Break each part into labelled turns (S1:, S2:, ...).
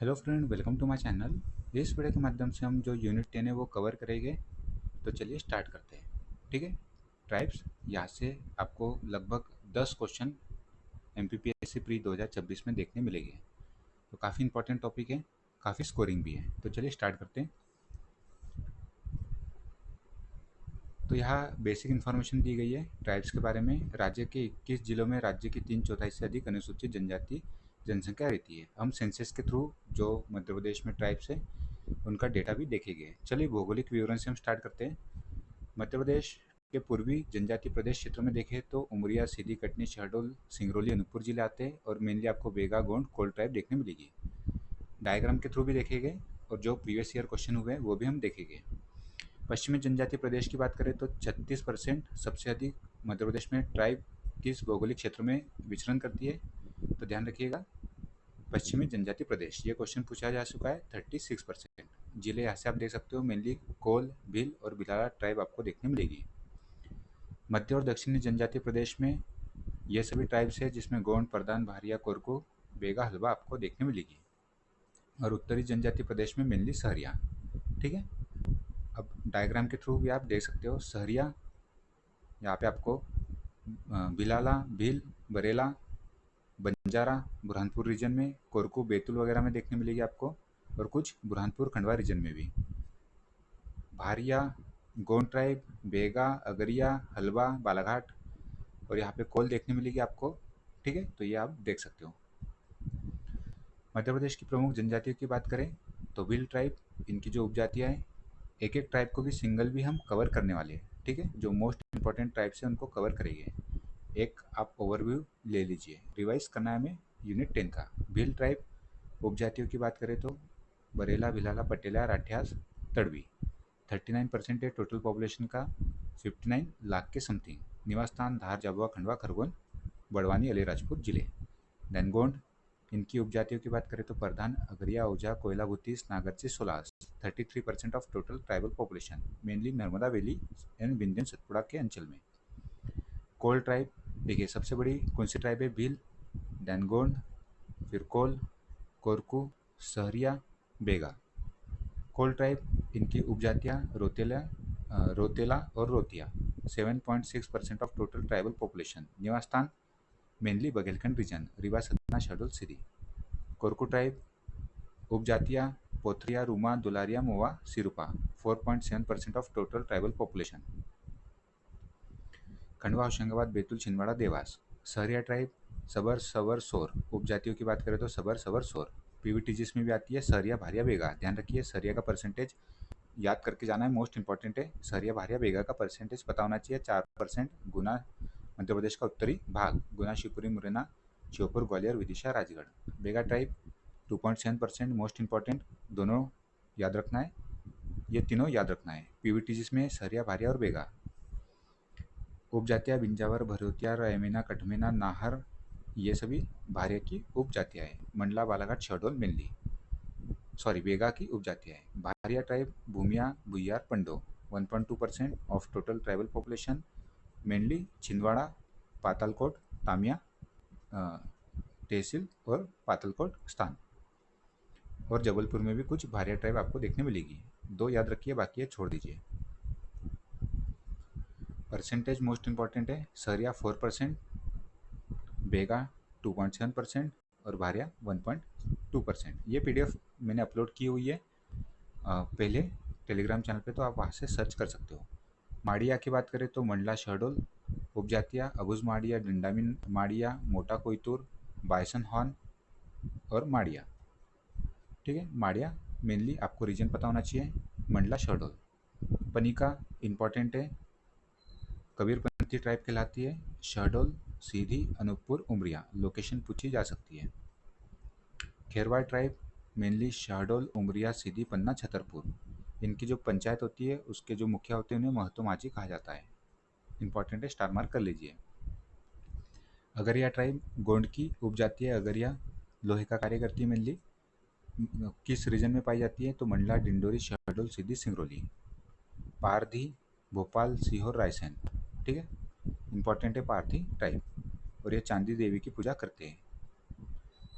S1: Hello friend, welcome to my channel. इस video के माध्यम से हम जो यूनिट 10 है वो कवर करेंगे। तो चलिए स्टार्ट करते हैं। ठीक है। ट्राइब्स, यहाँ से आपको लगभग 10 क्वेश्चन एमपीपीएससी प्री 2026 में देखने मिलेंगे। तो काफ़ी इंपॉर्टेंट टॉपिक है, काफ़ी स्कोरिंग भी है। तो चलिए स्टार्ट करते हैं। तो यहाँ बेसिक इन्फॉर्मेशन दी गई है ट्राइब्स के बारे में। राज्य के 21 जिलों में राज्य की 3/4 से अधिक अनुसूचित जनजाति जनसंख्या रहती है। हम सेंसस के थ्रू जो मध्य प्रदेश में ट्राइब्स है उनका डेटा भी देखेंगे। चलिए भौगोलिक विवरण से हम स्टार्ट करते हैं। मध्य प्रदेश के पूर्वी जनजातीय प्रदेश क्षेत्र में देखें तो उमरिया, सीधी, कटनी, शहडोल, सिंगरौली, अनूपपुर जिले आते हैं और मेनली आपको बेगा, गोंड, कोल ट्राइब देखने मिलेगी। डायग्राम के थ्रू भी देखेंगे और जो प्रीवियस ईयर क्वेश्चन हुए हैं वो भी हम देखेंगे। पश्चिमी जनजातीय प्रदेश की बात करें तो 36% सबसे अधिक मध्य प्रदेश में ट्राइब किस भौगोलिक क्षेत्र में विचरण करती है। तो ध्यान रखिएगा, पश्चिमी जनजातीय प्रदेश, ये क्वेश्चन पूछा जा चुका है। 36% जिले यहाँ से आप देख सकते हो, मेनली कोल, भील और भिलाला ट्राइब आपको देखने मिलेगी। मध्य और दक्षिणी जनजातीय प्रदेश में ये सभी ट्राइब्स है जिसमें गोंड, परदान, भारिया, कोरकू, बेगा, हलवा आपको देखने मिलेगी। और उत्तरी जनजातीय प्रदेश में मेनली सहरिया। ठीक है। अब डायग्राम के थ्रू भी आप देख सकते हो, सहरिया यहाँ पे आपको भिलाला, भील, बरेला, बंजारा बुरहानपुर रीजन में, कोरकू, बैतूल वगैरह में देखने मिलेगी आपको, और कुछ बुरहानपुर खंडवा रीजन में भी। भारिया, गोंड ट्राइब, बेगा, अगरिया, हलवा, बालाघाट और यहाँ पे कोल देखने मिलेगी आपको। ठीक है, तो ये आप देख सकते हो। मध्य प्रदेश की प्रमुख जनजातियों की बात करें तो भील ट्राइब, इनकी जो उपजातियाँ हैं, एक एक ट्राइब को भी सिंगल भी हम कवर करने वाले हैं। ठीक है, जो मोस्ट इंपॉर्टेंट ट्राइब्स हैं उनको कवर करेंगे। एक आप ओवरव्यू ले लीजिए, रिवाइज करना है हमें यूनिट 10 का। भील ट्राइब उपजातियों की बात करें तो बरेला, भिलाला, पटेला, राठियास, तड़वी। 39% है टोटल पॉपुलेशन का, 59 लाख के समथिंग। निवास स्थान धार, झाबुआ, खंडवा, खरगोन, बड़वानी, अलीराजपुर जिले। देन गोंड, इनकी उपजातियों की बात करें तो प्रधान, Agaria, Ojha, Koyla, Bhootis, Nagarchi, Solas. 33% of total tribal population, mainly Narmada valley and Vindhyan Satpura के अंचल में। कोल ट्राइब, देखिए सबसे बड़ी कौन सी ट्राइब है, भील, देन गोंड, फिर कोल, कोरकू, सहरिया, बेगा। कोल ट्राइब, इनकी उपजातियाँ रोतेला और रोतिया। 7.6% ऑफ टोटल ट्राइबल पॉपुलेशन। निवास स्थान mainly Baghelkhand region, Rewa, Satna, Shahdol, Sidhi. Korku tribe, उपजातियाँ Pothriya, Ruma, Dulariya, Mowa, Sirupa. 4.7% of total tribal population. Khandwa, Hoshangabad, Betul, Chhindwara, Dewas. Sahariya tribe, Sabar, Savar, सोर। उपजातियों की बात करें तो सबर, सवर, सोर। पीवीटीजीस में भी आती है सहरिया, भारिया, बेगा। ध्यान रखिए सहरिया का परसेंटेज याद करके जाना है, मोस्ट इंपॉर्टेंट है। सहरिया, भारिया, बेगा का परसेंटेज पता होना चाहिए। 4%। गुना मध्य प्रदेश का उत्तरी भाग, गुना, शिवपुरी, मुरैना, श्योपुर, ग्वालियर, विदिशा, राजगढ़। बेगा ट्राइब 2.7%, मोस्ट इंपॉर्टेंट। दोनों याद रखना है, ये तीनों याद रखना है। पीवीटीजीस में सहरिया, भारिया और बेगा। उपजातियाँ बिंजावर, भरोतिया, रैमेना, कटमेना, नाहर, ये सभी भारिया की उपजातियाँ हैं। मंडला, बालाघाट, शहडोल मेनली बेगा की उपजातियाँ हैं। Bharia tribe Bhumia, Bhuiyar, Pando. 1.2% of total tribal population, mainly Chhindwara, Patalkot, Tamia, tehsil और पातालकोट स्थान। और जबलपुर में भी कुछ भारिया ट्राइब आपको देखने मिलेगी। दो याद रखिए, बाकी है छोड़ दीजिए। परसेंटेज मोस्ट इंपॉर्टेंट है। सहरिया 4%, बेगा 2.7% और भारिया 1.2%। ये पीडीएफ मैंने अपलोड की हुई है पहले टेलीग्राम चैनल पे, तो आप वहाँ से सर्च कर सकते हो। माड़िया की बात करें तो मंडला, शहडोल। उपजातियाँ अबुज माड़िया, डंडामिन माड़िया, मोटा कोयतूर, बायसन हॉर्न और माड़िया। ठीक है, माड़िया मेनली आपको रीजन पता होना चाहिए, मंडला, शहडोल। पनिका इंपॉर्टेंट है, कबीरपंथी ट्राइब कहलाती है। शहडोल, सीधी, अनूपपुर, उमरिया, लोकेशन पूछी जा सकती है। खेरवाड़ ट्राइब मेनली शहडोल, उमरिया, सीधी, पन्ना, छतरपुर। इनकी जो पंचायत होती है उसके जो मुखिया होते हैं उन्हें महतो माझी कहा जाता है। इंपॉर्टेंट है, स्टार मार्क कर लीजिए। अगरिया ट्राइब गोंड की उपजाति है। अगरिया लोहे का कार्य करती है मेनली। किस रीजन में पाई जाती है तो मंडला, डिंडोरी, शहडोल, सीधी, सिंगरौली। पारधी भोपाल, सीहोर, रायसेन। ठीक है, इंपॉर्टेंट है पारधी ट्राइब, और ये चांदी देवी की पूजा करते हैं।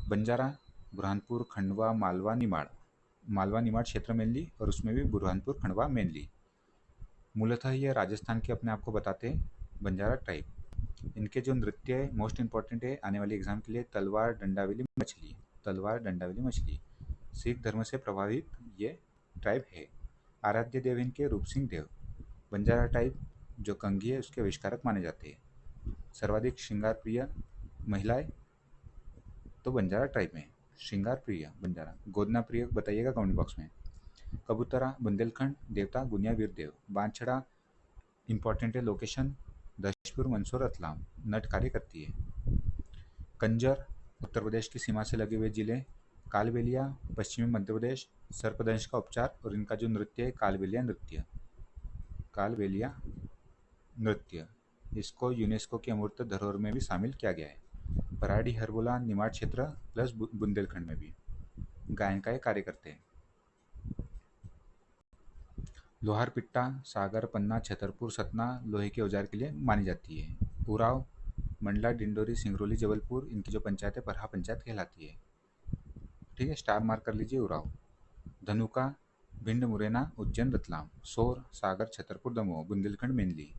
S1: बंजारा बुरहानपुर, खंडवा, मालवा, निमाड़। मालवा निमाड़ क्षेत्र मेनली, और उसमें भी बुरहानपुर, खंडवा मेनली। मूलतः ये राजस्थान के अपने आप को बताते हैं बंजारा टाइप। इनके जो नृत्य है मोस्ट इंपॉर्टेंट है आने वाले एग्जाम के लिए, तलवार डंडावेली मछली। तलवार डंडावेली मछली। सिख धर्म से प्रभावित ये ट्राइब है। आराध्य देव इनके रूप सिंह देव। बंजारा टाइप जो कंघी है उसके आविष्कारक माने जाते हैं। सर्वाधिक श्रृंगार प्रिय महिलाएं तो बंजारा ट्राइब में। श्रृंगार प्रिय बंजारा। गोदना प्रिय बताइएगा कमेंट बॉक्स में। कबूतरा बुंदेलखंड, देवता गुनिया वीरदेव। बांछड़ा इंपॉर्टेंट है लोकेशन, दशपुर, मंदसौर, रतलाम। नट कार्य करती है। कंजर उत्तर प्रदेश की सीमा से लगे हुए जिले। कालबेलिया पश्चिमी मध्य प्रदेश। सर्पदंश का उपचार, और इनका जो नृत्य है कालबेलिया नृत्य। कालबेलिया नृत्य, इसको यूनेस्को की अमूर्त धरोहर में भी शामिल किया गया है। पराडी हरबोला निमाड़ क्षेत्र प्लस बुंदेलखंड में भी गायन का ये कार्य करते हैं। लोहार पिट्टा सागर, पन्ना, छतरपुर, सतना लोहे के औजार के लिए मानी जाती है। उराव मंडला, डिंडोरी, सिंगरौली, जबलपुर, इनकी जो पंचायत है परहा पंचायत कहलाती है। ठीक है, स्टार मार्क कर लीजिए उराव। धनुका भिंड, मुरैना, उज्जैन, रतलाम। सोर सागर, छतरपुर, दमोह, बुंदेलखंड मेनली।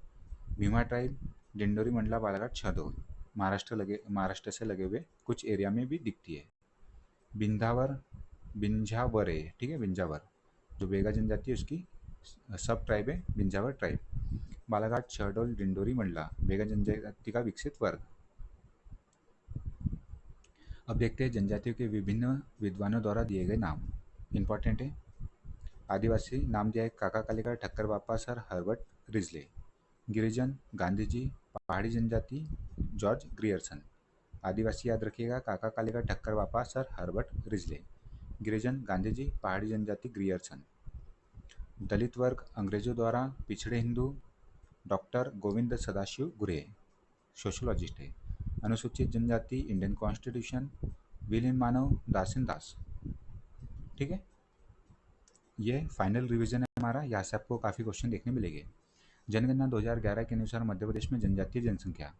S1: भीमा ट्राइब डिंडोरी, मंडला, बालाघाट, शहडोल। महाराष्ट्र से लगे हुए कुछ एरिया में भी दिखती है। बिंधावर बिंझावरे, ठीक है, बिंझावर जो बेगा जनजाति है उसकी सब ट्राइब है बिंझावर ट्राइब। बालाघाट, शहडोल, डिंडोरी, मंडला बेगा जनजाति का विकसित वर्ग। अब देखते हैं जनजातियों के विभिन्न विद्वानों द्वारा दिए गए नाम। इंपॉर्टेंट है। आदिवासी नाम दिया है काका कालेकर, ठक्कर बापा, sir Herbert Risley. Girijan Gandhi ji. पहाड़ी जनजाति जॉर्ज ग्रियर्सन। आदिवासी याद रखिएगा काका कालेकर, ठक्कर बापा, sir Herbert Risley. Girijan Gandhi ji, पहाड़ी जनजाति ग्रियर्सन। दलित वर्ग अंग्रेजों द्वारा पिछड़े हिंदू डॉक्टर गोविंद सदाशिव गुरे, सोशोलॉजिस्ट है। अनुसूचित जनजाति इंडियन कॉन्स्टिट्यूशन विलियम मानव दासन दास। ठीक है, ये फाइनल रिवीजन है हमारा, यहाँ से आपको काफ़ी क्वेश्चन देखने मिलेंगे। जनगणना 2011 के अनुसार मध्य प्रदेश में जनजातीय जनसंख्या।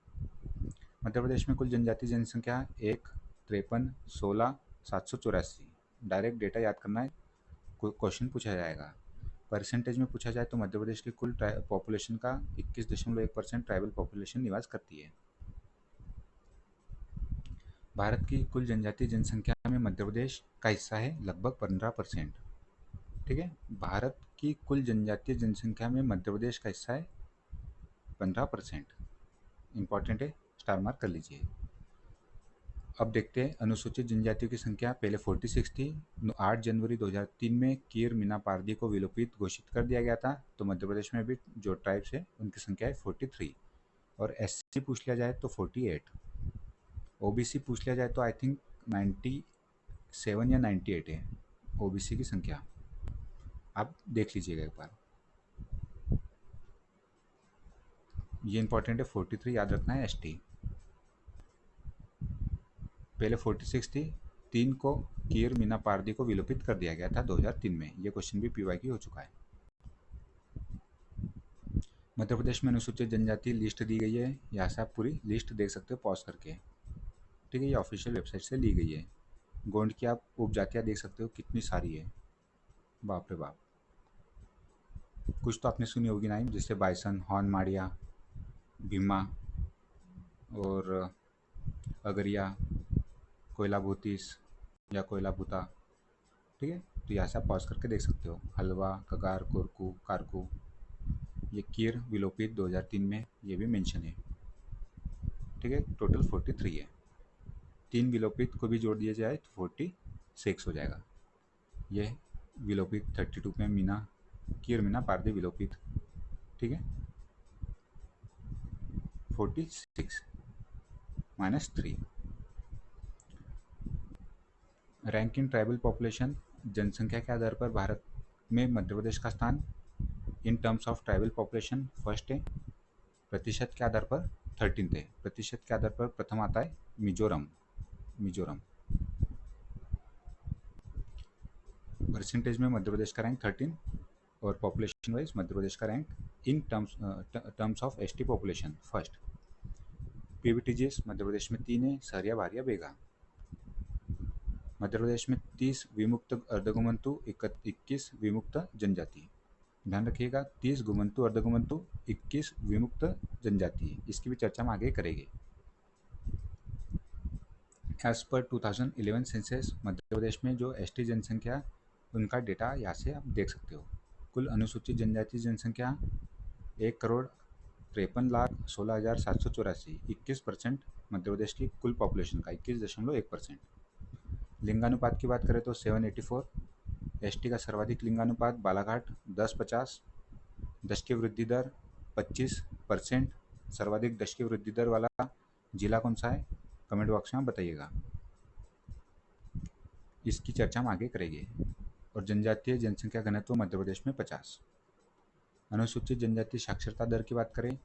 S1: मध्य प्रदेश में कुल जनजातीय जनसंख्या 1, 53, 16, 784। डायरेक्ट डेटा याद करना है, क्वेश्चन पूछा जाएगा। परसेंटेज में पूछा जाए तो मध्य प्रदेश की कुल पॉपुलेशन का 21.1% ट्राइबल पॉपुलेशन निवास करती है। भारत की कुल जनजातीय जनसंख्या में मध्य प्रदेश का हिस्सा है लगभग 15%। ठीक है, भारत की कुल जनजातीय जनसंख्या में मध्य प्रदेश का हिस्सा है 15%। इंपॉर्टेंट है, स्टार मार्क कर लीजिए। अब देखते हैं अनुसूचित जनजातियों की संख्या। पहले 46 थी, 8 जनवरी 2003 में कीर मीना पारदी को विलोपित घोषित कर दिया गया था। तो मध्य प्रदेश में भी जो ट्राइब्स है उनकी संख्या है 43। और एससी पूछ लिया जाए तो 48। ओबीसी पूछ लिया जाए तो आई थिंक 97 या 98 है ओबीसी की संख्या। आप देख लीजिएगा एक बार, ये इंपॉर्टेंट है। 43 याद रखना है। एसटी पहले 46 थी, 3 को कीर मीना पारदी को विलोपित कर दिया गया था 2003 में। ये क्वेश्चन भी पीवाई की हो चुका है। मध्य प्रदेश में अनुसूचित जनजाति लिस्ट दी गई है, यहाँ से आप पूरी लिस्ट देख सकते हो पॉज करके। ठीक है, ये ऑफिशियल वेबसाइट से ली गई है। गोंड की आप उपजातियाँ देख सकते हो कितनी सारी है, बाप रे बाप। कुछ तो आपने सुनी होगी नाम, जैसे बाइसन, हॉर्न माड़िया, भीमा और अगरिया, कोयला भूतीस या कोयला भूता। ठीक है, तो यहाँ से आप पॉज करके देख सकते हो। हलवा, कगार, कोरकू, कारकू। ये कीर विलोपित 2003 में, ये भी मेंशन है। ठीक है, टोटल 43 है। 3 विलोपित को भी जोड़ दिया जाए तो 46 हो जाएगा। ये विलोपित 32 में मीना, कीर मीना पारदी विलोपित। ठीक है, 46 -3। रैंक इन ट्राइबल पॉपुलेशन, जनसंख्या के आधार पर भारत में मध्य प्रदेश का स्थान इन terms of tribal population first है। प्रतिशत के आधार पर 13th है। प्रतिशत के आधार पर प्रथम आता है मिजोरम। परसेंटेज में मध्य प्रदेश का रैंक 13 और पॉपुलेशन वाइज मध्य प्रदेश का rank in terms of ST population first. PVTGs Madhya Pradesh में 3 है, सहरिया, भारिया, बेगा। मध्य प्रदेश में 30 विमुक्त अर्धघुमंतु 21 विमुक्त जनजाति। ध्यान रखिएगा, 30 घुमंतु अर्धघुमंतु 21 विमुक्त जनजाति, इसकी भी चर्चा हम आगे करेंगे। एज पर 2011 सेंसस मध्य प्रदेश में जो एसटी जनसंख्या, उनका डेटा यहाँ से आप देख सकते हो। कुल अनुसूचित जनजाति जनसंख्या 1,53,16,784, 21% मध्य प्रदेश की कुल पॉपुलेशन का 21.1%। लिंगानुपात की बात करें तो 784। एसटी का सर्वाधिक लिंगानुपात बालाघाट 10-50। दशकीय वृद्धि दर 25%। सर्वाधिक दशकीय वृद्धि दर वाला जिला कौन सा है, कमेंट बॉक्स में आप बताइएगा, इसकी चर्चा हम आगे करेंगे। और जनजातीय जनसंख्या घनत्व मध्य प्रदेश में 50। अनुसूचित जनजाति साक्षरता दर की बात करें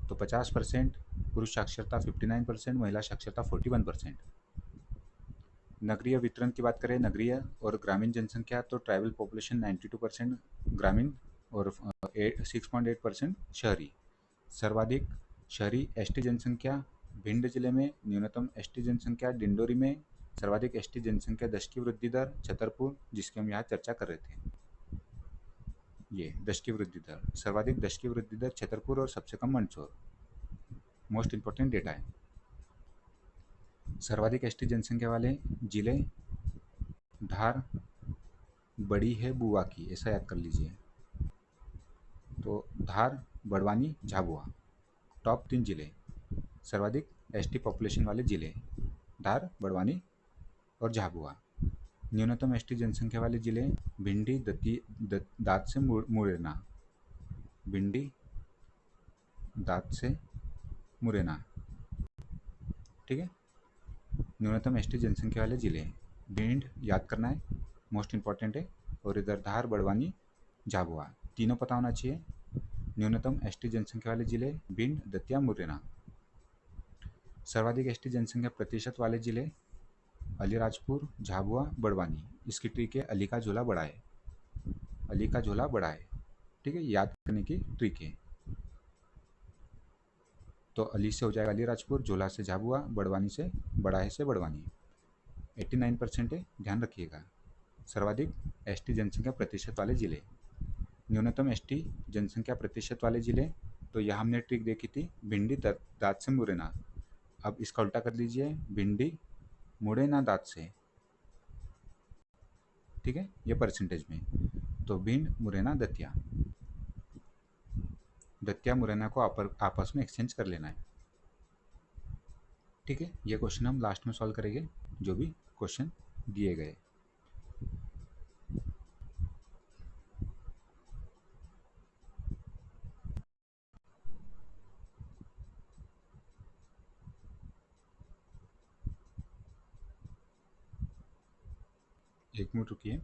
S1: तो 50%, पुरुष साक्षरता 59%, महिला साक्षरता 41%। नगरीय वितरण की बात करें, नगरीय और ग्रामीण जनसंख्या, तो ट्राइबल पॉपुलेशन 92% ग्रामीण और 6.8% शहरी। सर्वाधिक शहरी एसटी जनसंख्या भिंड जिले में, न्यूनतम एसटी जनसंख्या डिंडोरी में, सर्वाधिक एसटी जनसंख्या दशकीय वृद्धि दर छतरपुर, जिसकी हम यहाँ चर्चा कर रहे थे। ये दशकीय वृद्धि दर, सर्वाधिक दशकीय वृद्धि दर छतरपुर और सबसे कम मंदसौर। मोस्ट इंपॉर्टेंट डेटा है। सर्वाधिक एसटी जनसंख्या वाले जिले, धार बड़ी है बुआ की, ऐसा याद कर लीजिए। तो धार, बड़वानी, झाबुआ, टॉप 3 जिले सर्वाधिक एसटी पॉपुलेशन वाले जिले, धार, बड़वानी और झाबुआ। न्यूनतम एसटी जनसंख्या वाले जिले भिंडी, दांत से मुरैना, भिंडी, दांत से मुरैना, ठीक है। न्यूनतम एसटी जनसंख्या वाले जिले भिंड, याद करना है, मोस्ट इंपॉर्टेंट है। और इधर धार, बड़वानी, झाबुआ, तीनों पता होना चाहिए। न्यूनतम एसटी जनसंख्या वाले जिले भिंड, दतिया, मुरैना। सर्वाधिक एसटी जनसंख्या प्रतिशत वाले जिले अलीराजपुर, झाबुआ, बड़वानी। इसकी ट्रिक है, अली का झोला बड़ा है, अली का झोला बड़ा है, ठीक है, याद करने की ट्रिक है। तो अली से हो जाएगा अलीराजपुर, झोला से झाबुआ, बड़वानी से बड़ा है से बड़वानी। 89% है, ध्यान रखिएगा। सर्वाधिक एसटी जनसंख्या प्रतिशत वाले जिले, न्यूनतम एसटी जनसंख्या प्रतिशत वाले जिले, तो यहाँ हमने ट्रिक देखी थी, भिंडी, दांत से मुरैना। अब इसका उल्टा कर लीजिए, भिंडी, मुरैना, दांत से, ठीक है, ये परसेंटेज में। तो भिंड, मुरैना, दतिया, दतिया मुरैना को आपस में एक्सचेंज कर लेना है, ठीक है। ये क्वेश्चन हम लास्ट में सॉल्व करेंगे, जो भी क्वेश्चन दिए गए। एक मिनट रुकिए।